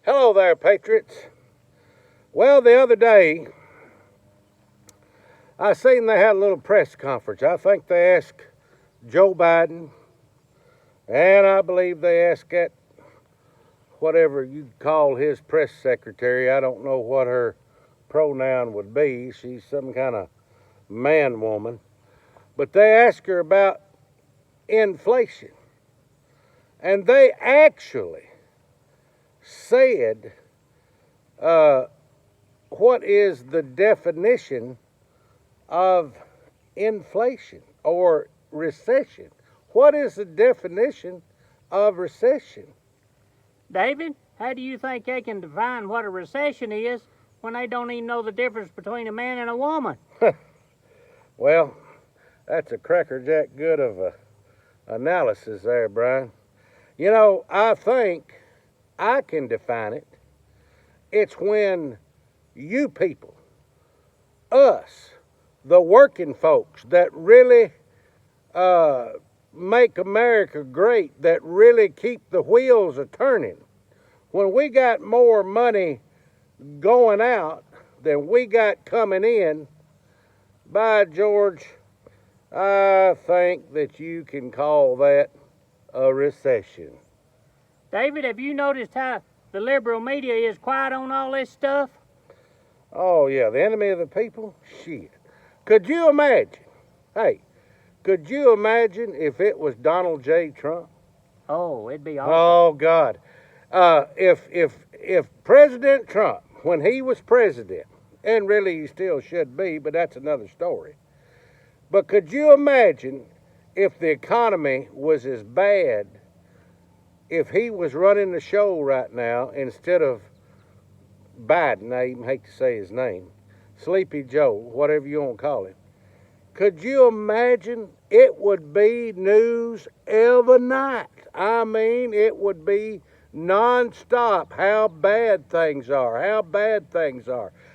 Hello there, Patriots. Well, the other day, I seen they had a little press conference. I think they asked Joe Biden, and I believe they asked that whatever you'd call his press secretary. I don't know what her pronoun would be. She's some kind of man woman. But they asked her about inflation. And they actually said, what is the definition of inflation or recession? What is the definition of recession? David, how do you think they can define what a recession is when they don't even know the difference between a man and a woman? Well, that's a crackerjack good of a analysis there, Brian. You know, I think I can define it. It's when you people, us, the working folks that really make America great, that really keep the wheels a turning, when we got more money going out than we got coming in, by George, I think that you can call that a recession. David, have you noticed how the liberal media is quiet on all this stuff? Oh, yeah, the enemy of the people? Shit. Could you imagine? Hey, could you imagine if it was Donald J. Trump? Oh, it'd be awful. Oh, God. If President Trump, when he was president, and really he still should be, but that's another story. But could you imagine if the economy was as bad if he was running the show right now instead of Biden? I even hate to say his name. Sleepy Joe, whatever you want to call him. Could you imagine? It would be news every night. I mean, it would be nonstop how bad things are,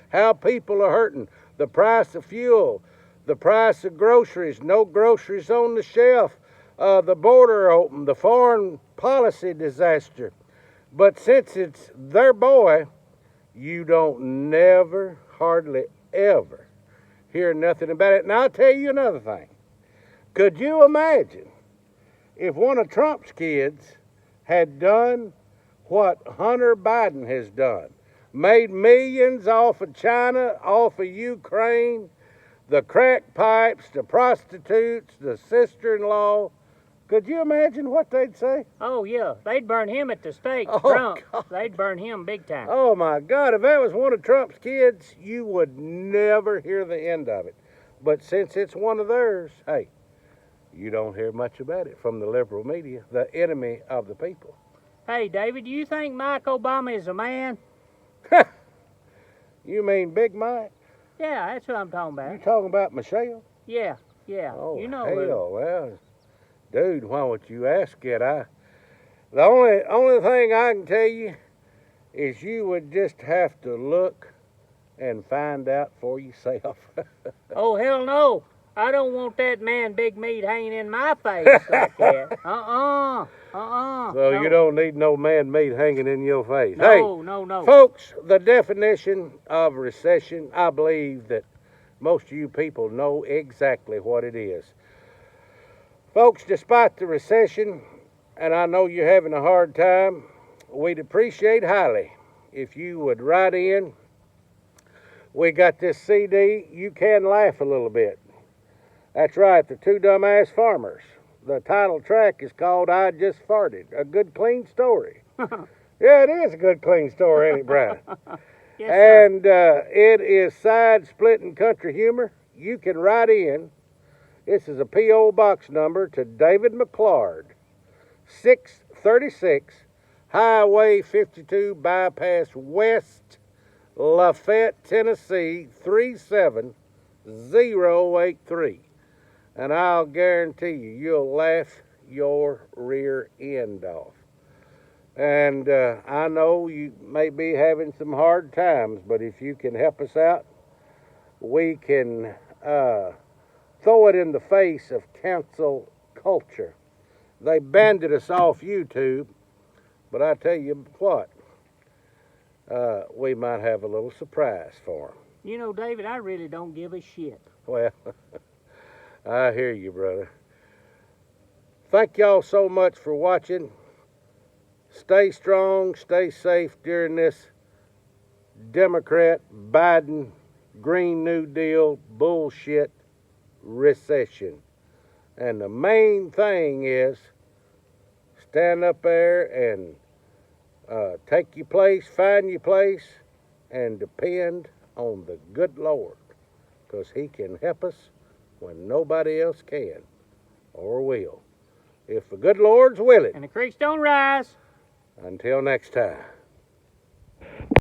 how people are hurting, the price of fuel, the price of groceries, no groceries on the shelf, the border open, the foreign policy disaster. But since it's their boy, you don't never, hardly ever hear nothing about it. And I'll tell you another thing. Could you imagine if one of Trump's kids had done what Hunter Biden has done? Made millions off of China, off of Ukraine, the crack pipes, the prostitutes, the sister-in-law. Could you imagine what they'd say? Oh, yeah. They'd burn him at the stake, Oh, Trump. God. They'd burn him big time. Oh, my God. If that was one of Trump's kids, you would never hear the end of it. But since it's one of theirs, hey, you don't hear much about it from the liberal media, the enemy of the people. Hey, David, do you think Mike Obama is a man? You mean Big Mike? Yeah, that's what I'm talking You about. talking about Michelle? Yeah. Oh, You know hell, who. well, dude, why would you ask it? The only thing I can tell you is you would just have to look and find out for yourself. Oh, hell no. I don't want that man Big Meat hanging in my face like that. So no. you don't need no man meat hanging in your face. No, Hey, no. folks, the definition of recession, I believe that most of you people know exactly what it is. Folks, despite the recession, and I know you're having a hard time, we'd appreciate highly if you would write in. We got this CD, You Can Laugh a Little Bit. That's right, the Two Dumbass Farmers. The title track is called I Just Farted, a good clean story. Yeah, it is a good clean story, ain't it, Brian? Yes, sir. And it is side-splitting country humor. You can write in. This is a P.O. box number to David McClard, 636 Highway 52 Bypass West, Lafayette, Tennessee, 37083. And I'll guarantee you'll laugh your rear end off. And I know you may be having some hard times, but if you can help us out, we can throw it in the face of cancel culture. They banned us off YouTube, but I tell you what, we might have a little surprise for him. You know, David, I really don't give a shit. Well, I hear you, brother. Thank y'all so much for watching. Stay strong, stay safe during this Democrat, Biden, Green New Deal bullshit recession. And the main thing is stand up there and take your place, find your place, and depend on the good Lord, because He can help us when nobody else can or will. If the good Lord's willing. And the creeks don't rise. Until next time.